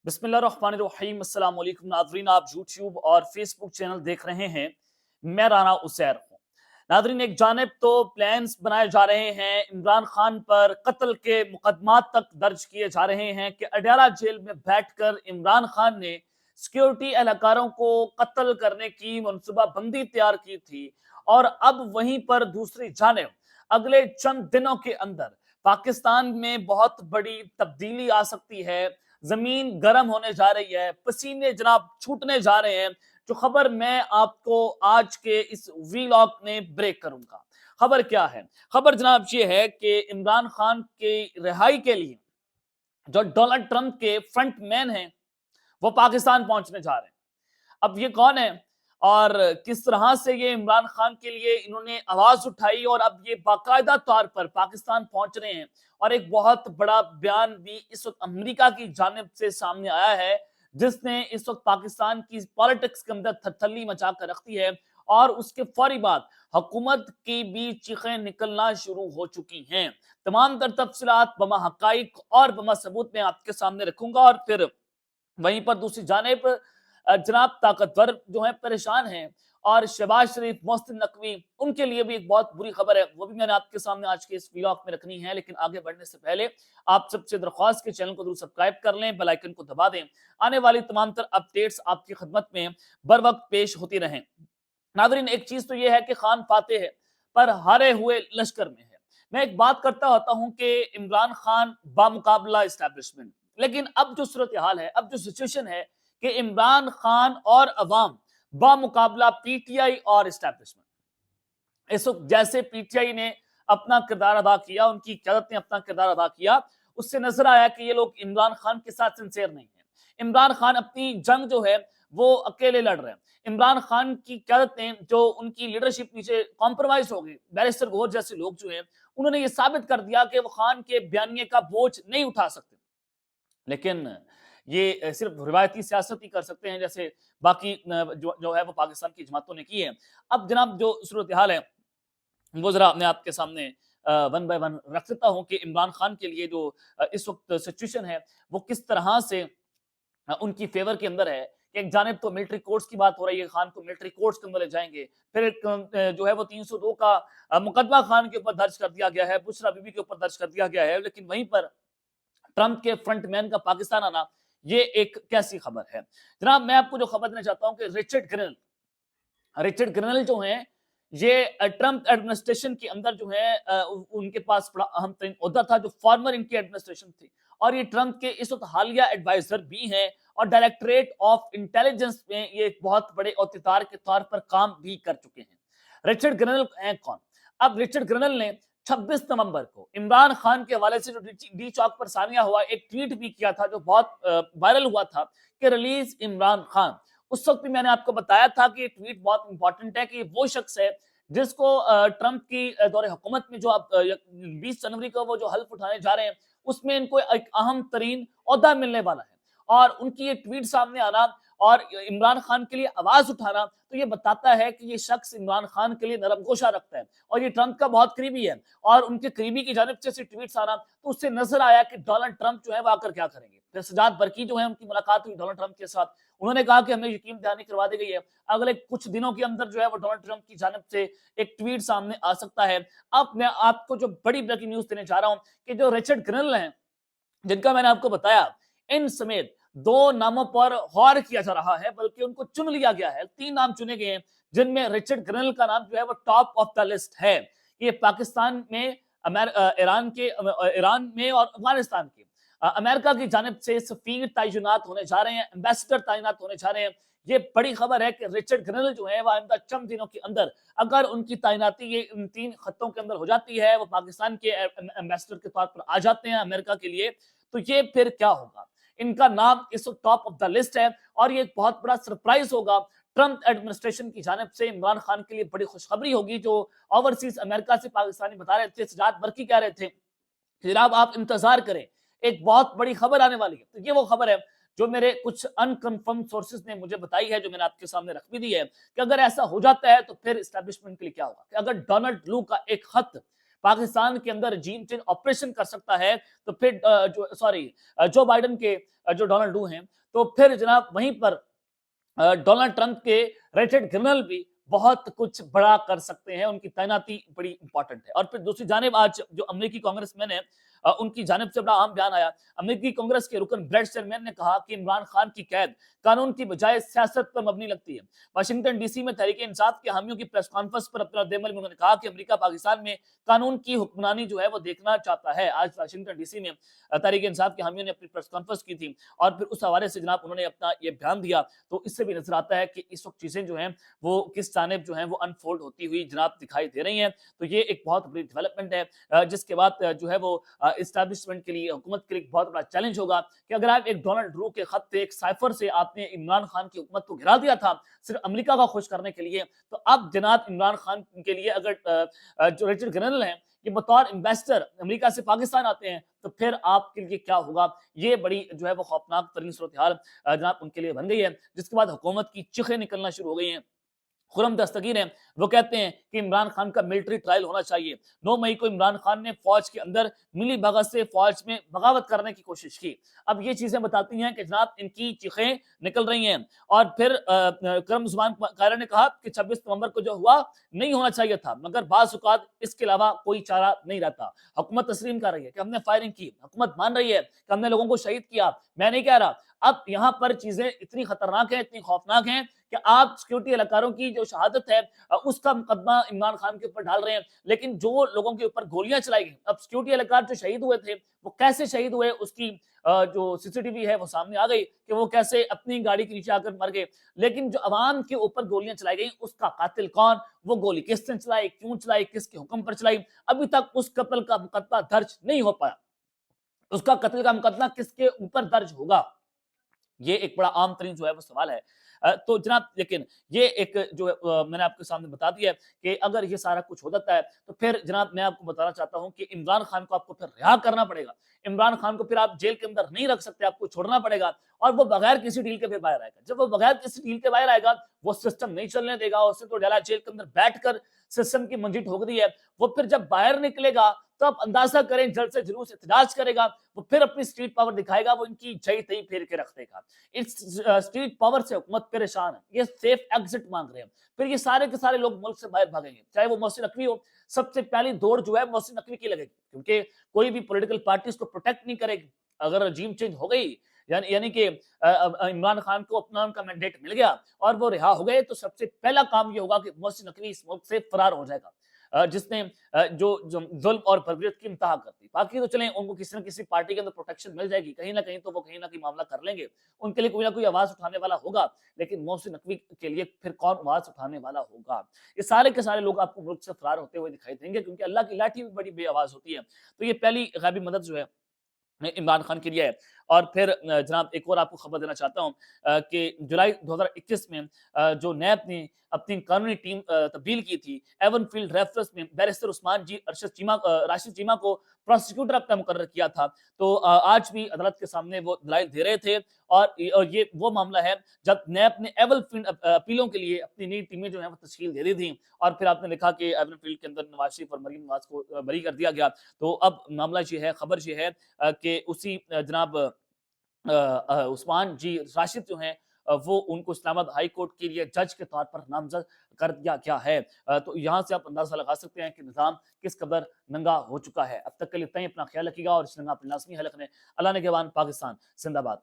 बिस्मिल्लाह रहमान रहीम। अस्सलाम वालेकुम नाजरीन, आप यूट्यूब और फेसबुक चैनल देख रहे हैं। मैं राना उसैर हूँ। नाजरीन, एक जानिब तो प्लान्स बनाए जा रहे हैं, इमरान खान पर कत्ल के मुकदमात तक दर्ज किए जा रहे हैं कि अडयाला जेल में बैठकर इमरान खान ने सिक्योरिटी एहलकारों को कत्ल करने की मनसूबाबंदी तैयार की थी। और अब वहीं पर दूसरी जानिब अगले चंद दिनों के अंदर पाकिस्तान में बहुत बड़ी तब्दीली आ सकती है। जमीन गर्म होने जा रही है, पसीने जनाब छूटने जा रहे हैं। जो खबर मैं आपको आज के इस वीलॉग में ब्रेक करूंगा, खबर क्या है? खबर जनाब ये है कि इमरान खान की रिहाई के लिए जो डोनाल्ड ट्रंप के फ्रंट मैन हैं वो पाकिस्तान पहुंचने जा रहे हैं। अब ये कौन है और किस तरह से ये इमरान खान के लिए इन्होंने आवाज उठाई और अब ये बाकायदा तौर पर पाकिस्तान पहुंच रहे हैं। और एक बहुत बड़ा बयान भी इस वक्त अमेरिका की जानिब से सामने आया है, जिसने इस वक्त पाकिस्तान की पॉलिटिक्स के अंदर थरथल्ली मचा कर रख दी है। और उसके फौरी बाद हुकूमत की भी चीखें निकलना शुरू हो चुकी हैं। तमाम तर तफसीलात बमा हकाइक और बमा सबूत में आपके सामने रखूंगा। और फिर वहीं पर दूसरी जानिब जनाब ताकतवर जो है परेशान हैं, और शहबाज शरीफ, मोहसिन नकवी, उनके लिए भी एक बहुत बुरी खबर है, वो भी मैंने आपके सामने आज के इस व्लॉग में रखनी है। लेकिन आगे बढ़ने से पहले आप सबसे दरख्वास्त के चैनल को जरूर सब्सक्राइब कर लें, बेल आइकन को दबा दें। आने वाली तमाम तर अपडेट्स आपकी खिदमत में बर वक्त पेश होती रहें। नादरीन, एक चीज तो यह है कि खान फाते है पर हारे हुए लश्कर में है। मैं एक बात करता होता हूं कि इमरान खान बामुकाबला इस्टेब्लिशमेंट, लेकिन अब जो सूरत हाल है, अब जो सिचुएशन है कि इमरान खान और अवाम बामुकाबला पीटीआई और इस्टेब्लिशमेंट। इस वक्त जैसे पीटीआई ने अपना किरदार अदा किया, उनकी क़यादत ने अपना किरदार अदा किया, उससे नजर आया कि ये लोग इमरान खान के साथ सिंसियर नहीं है। इमरान खान अपनी जंग जो है वो अकेले लड़ रहे हैं। इमरान खान की क़यादत ने जो उनकी लीडरशिप नीचे कॉम्प्रोमाइज हो गई, बैरिस्टर गौहर जैसे लोग जो हैं उन्होंने ये साबित कर दिया कि वो खान के बयानिए का बोझ नहीं उठा सकते। लेकिन ये सिर्फ रिवायती सियासत ही कर सकते हैं, जैसे बाकी जो है वो पाकिस्तान की जमातों ने की है। अब जनाब जो सूरत हाल है वो जरा मैं आपके सामने वन बाय वन रख देता हूँ कि इमरान खान के लिए जो इस वक्त सिचुएशन है वो किस तरह से उनकी फेवर के अंदर है। कि एक जानिब तो मिलिट्री कोर्ट्स की बात हो रही है, खान को मिलिट्री कोर्ट्स के अंदर ले जाएंगे। फिर एक जो है वो 302 का मुकदमा खान के ऊपर दर्ज कर दिया गया है, बुशरा बीबी के ऊपर दर्ज कर दिया गया है। लेकिन वहीं पर ट्रंप के फ्रंटमैन का पाकिस्तान आना, ये एक कैसी खबर है? जनाब, मैं आपको जो खबर देना चाहता हूं कि रिचर्ड ग्रेनल जो हैं, ये ट्रंप एडमिनिस्ट्रेशन के अंदर जो है उनके पास बड़ा अहम तरीन ओहदा था, जो फॉर्मर इनकी एडमिनिस्ट्रेशन थी। और ये ट्रंप के इस वक्त हालिया एडवाइजर भी हैं और डायरेक्टरेट ऑफ इंटेलिजेंस में ये एक बहुत बड़े औहदेदार के तौर पर काम भी कर चुके हैं। रिचर्ड ग्रेनल हैं कौन? अब रिचर्ड ग्रेनल ने 26 नवंबर को इमरान खान के हवाले से जो डी चौक पर सानिया हुआ एक ट्वीट भी किया था, जो बहुत वायरल हुआ था कि रिलीज इमरान खान। उस वक्त भी मैंने आपको बताया था कि ये ट्वीट बहुत इंपॉर्टेंट है कि वो शख्स है जिसको ट्रंप की दौरे हुकूमत में जो अब 20 जनवरी को वो जो हल्फ उठाने जा रहे हैं उसमें इनको एक अहम तरीन ओहदा मिलने वाला है। और उनकी ये ट्वीट सामने आना और इमरान खान के लिए आवाज उठाना, तो ये बताता है कि ये शख्स इमरान खान के लिए नरम गोशा रखता है और ये ट्रंप का बहुत करीबी है। और उनके करीबी की जानिब से ट्वीट्स आना, तो उससे नजर आया कि डोनाल्ड ट्रंप जो है वो आकर क्या करेंगे। फिर सजाद बरकी जो है उनकी मुलाकात हुई डोनाल्ड ट्रंप के साथ, उन्होंने कहा कि हमें यकीन दहानी करवा दी गई है, अगले कुछ दिनों के अंदर जो है वो डोनाल्ड ट्रंप की जानिब से एक ट्वीट सामने आ सकता है। अब मैं आपको जो बड़ी ब्रेकिंग न्यूज देने जा रहा हूं कि जो रिचर्ड ग्रेनल हैं, जिनका मैंने आपको बताया, इन समेत 2 नामों पर गौर किया जा रहा है, बल्कि उनको चुन लिया गया है। 3 नाम चुने गए हैं, जिनमें रिचर्ड ग्रेनल का नाम जो है वो टॉप ऑफ द लिस्ट है। ये पाकिस्तान में, ईरान में और अफगानिस्तान के अमेरिका की जानिब से सफीर तैनात होने जा रहे हैं, एम्बेसडर तैनात होने जा रहे हैं। ये बड़ी खबर है कि रिचर्ड ग्रेनल जो है वो आइंदा चंद दिनों के अंदर, अगर उनकी तैनाती ये इन 3 खत्तों के अंदर हो जाती है, वो पाकिस्तान के एम्बेसडर के तौर पर आ जाते हैं अमेरिका के लिए, तो ये फिर क्या होगा? इनका नाम इस वक्त टॉप ऑफ द लिस्ट है और ये एक बहुत बड़ा सरप्राइज होगा ट्रंप एडमिनिस्ट्रेशन की जानिब से। इमरान खान के लिए बड़ी खुशखबरी होगी। जो ओवरसीज अमेरिका से पाकिस्तानी बता रहे थे, सजाद बरकी कह रहे थे कि जनाब आप इंतजार करें, एक बहुत बड़ी खबर आने वाली है। तो ये वो खबर है जो मेरे कुछ अनकन्फर्म सोर्सेज ने मुझे बताई है, जो मैंने आपके सामने रख भी दी है कि अगर ऐसा हो जाता है तो फिर एस्टैब्लिशमेंट के लिए क्या होगा। कि अगर डोनाल्ड लू का एक खत पाकिस्तान के अंदर रजीम चेंज ऑपरेशन कर सकता है, तो फिर जो बाइडन के जो डोनाल्ड डू हैं, तो फिर जनाब वहीं पर डोनाल्ड ट्रंप के रेटेड जनरल भी बहुत कुछ बड़ा कर सकते हैं, उनकी तैनाती बड़ी इंपॉर्टेंट है। और फिर दूसरी जानिब आज जो अमेरिकी कांग्रेसमैन है, उनकी जानिब से बड़ा अहम बयान आया। अमेरिकी कांग्रेस के रुकन ब्रेट शेरमैन ने कहा कि इमरान खान की कैद कानून की बजाय सियासत पर मबनी लगती है। वाशिंगटन डीसी में तहरीक इंसाफ के हामियों की प्रेस कॉन्फ्रेंस पर अपना रद्द-ए-अमल में उन्होंने कहा कि अमेरिका पाकिस्तान में कानून की हुक्मरानी जो है वो देखना चाहता है। आज वाशिंगटन डीसी में तहरीक इंसाफ के हामियों ने अपनी प्रेस कॉन्फ्रेंस की थी और फिर उस हवाले से जनाब उन्होंने अपना ये बयान दिया। तो इससे भी नजर आता है कि इस वक्त चीजें जो हैं वो किस जानिब जो हैं वो अनफोल्ड होती हुई जनाब दिखाई दे रही हैं। तो ये एक बहुत बड़ी डेवलपमेंट है, जिसके बाद जो है वो इस्टेब्लिशमेंट के लिए, हुकूमत के लिए एक बहुत बड़ा चैलेंज होगा कि अगर आप एक डोनाल्ड ट्रू के खत से, एक साइफर से आपने इमरान खान की हुकूमत को गिरा दिया था सिर्फ अमेरिका का खुश करने के लिए, तो अब जनाब इमरान खान के लिए अगर जो रेजिडेंट जनरल हैं ये बतौर एम्बेसडर अमेरिका से पाकिस्तान आते हैं, तो फिर आपके लिए क्या होगा। ये बड़ी जो है वो खौफनाक तरीन सूरत हाल जनाब उनके लिए बन गई है, जिसके बाद हुकूमत की चीखें निकलना शुरू हो गई हैं। खुरम दस्तगीर हैं, वो कहते हैं कि इमरान खान का मिलिट्री ट्रायल होना चाहिए। 9 मई को इमरान खान ने फौज के अंदर मिली भगत से फौज में बगावत करने की कोशिश की। अब ये चीजें बताती हैं कि जनाब इनकी चीखें निकल रही हैं। और फिर करम जुबान कायरा ने कहा कि 26 नवंबर को जो हुआ नहीं होना चाहिए था, मगर बाज़ औक़ात इसके अलावा कोई चारा नहीं रहता। हुकूमत तस्लीम कर रही है कि हमने फायरिंग की, हुकूमत मान रही है कि हमने लोगों को शहीद किया, मैं नहीं कह रहा। अब यहाँ पर चीजें इतनी खतरनाक हैं, इतनी खौफनाक हैं कि आप सिक्योरिटी एहलकारों की जो शहादत है उसका मुकदमा इमरान खान के ऊपर डाल रहे हैं, लेकिन जो लोगों के ऊपर गोलियां चलाई गई, अब सिक्योरिटी एहलकार जो शहीद हुए थे वो कैसे शहीद हुए उसकी जो सीसीटीवी है वो सामने आ गई कि वो कैसे अपनी गाड़ी के नीचे आकर मर गए। लेकिन जो अवाम के ऊपर गोलियां चलाई गई उसका कातिल कौन, वो गोली किसने चलाई, क्यों चलाई, किसके हुक्म पर चलाई, अभी तक उस कत्ल का मुकदमा दर्ज नहीं हो पाया। उसका कत्ल का मुकदमा किसके ऊपर दर्ज होगा, ये एक बड़ा आम तरीन जो है वो सवाल है। तो जनाब लेकिन ये एक जो मैंने आपके सामने बता दिया है कि अगर ये सारा कुछ हो जाता है, तो फिर जनाब मैं आपको बताना चाहता हूं कि इमरान खान को आपको फिर रिहा करना पड़ेगा। इमरान खान को फिर आप जेल के अंदर नहीं रख सकते, आपको छोड़ना पड़ेगा और वो बगैर किसी डील के फिर बाहर आएगा। जब वो बगैर किसी डील के बाहर आएगा, वो सिस्टम नहीं चलने देगा, उससे तो डाला जेल के अंदर बैठकर सिस्टम की मंजी ठोक दी है। वो फिर जब बाहर निकलेगा तो आप अंदाजा करें जल्द से जुलूस एहतजाज करेगा, वो फिर अपनी स्ट्रीट पावर दिखाएगा, वो इनकी जई तई फेर के रख देगा। इस स्ट्रीट पावर से हुकूमत परेशान है, ये सेफ एग्जिट मांग रहे हैं, फिर ये सारे के सारे लोग मुल्क से बाहर भागेंगे, चाहे वो मोहसिन नकवी हो। सबसे पहली दौड़ जो है मोहसिन नकवी की लगेगी, क्योंकि कोई भी पॉलिटिकल पार्टी इसको प्रोटेक्ट नहीं करेगी। अगर रजीम चेंज हो गई यानी कि इमरान खान को अपना उनका मैंडेट मिल गया और वो रिहा हो गए, तो सबसे पहला काम ये होगा कि मोहसिन नकवी इस मुल्क से फरार हो जाएगा, जिसने जो जुल्म और बर्बरियत की इंतहा कर दी। बाकी तो चलें, उनको किसी न किसी पार्टी के अंदर प्रोटेक्शन मिल जाएगी, कहीं ना कहीं तो वो कहीं ना कहीं मामला कर लेंगे, उनके लिए कोई ना कोई आवाज उठाने वाला होगा। लेकिन मोहसिन नकवी के लिए फिर कौन आवाज उठाने वाला होगा। ये सारे के सारे लोग आपको मुल्क से फरार होते हुए दिखाई देंगे, क्योंकि अल्लाह की लाठी भी बड़ी बेआवाज होती है। तो ये पहली गैबी मदद जो है इमरान खान के लिए है। और फिर जनाब एक और आपको खबर देना चाहता हूँ कि जुलाई 2021 में जो नैब ने अपनी कानूनी टीम तब्दील की थी, एवन फील्ड रेफरेंस में बैरिस्टर उस्मान जी राशिद चीमा को प्रोसिक्यूटर अपना मुकर्रर किया था। तो आज भी अदालत के सामने वो दलाइल दे रहे थे और ये वो मामला है जब नैब ने एवन फील्ड अपीलों के लिए अपनी नई टीमें जो है वो तश्कील दे दी थी। और फिर आपने लिखा कि एवन फील्ड के अंदर नवाज शरीफ और मरीम नवाज को बरी कर दिया गया। तो अब मामला ये है, खबर ये है कि उसी जनाब उस्मान जी राशिद जो हैं वो उनको इस्लामाबाद हाई कोर्ट के लिए जज के तौर पर नामजद कर दिया गया है। तो यहाँ से आप अंदाजा लगा सकते हैं कि निज़ाम किस कदर नंगा हो चुका है। अब तक के लिए इतना ही, अपना ख्याल रखिएगा और इस नंगा अपने लाजमी है रखने। अल्लाह ने के बाद पाकिस्तान जिंदाबाद।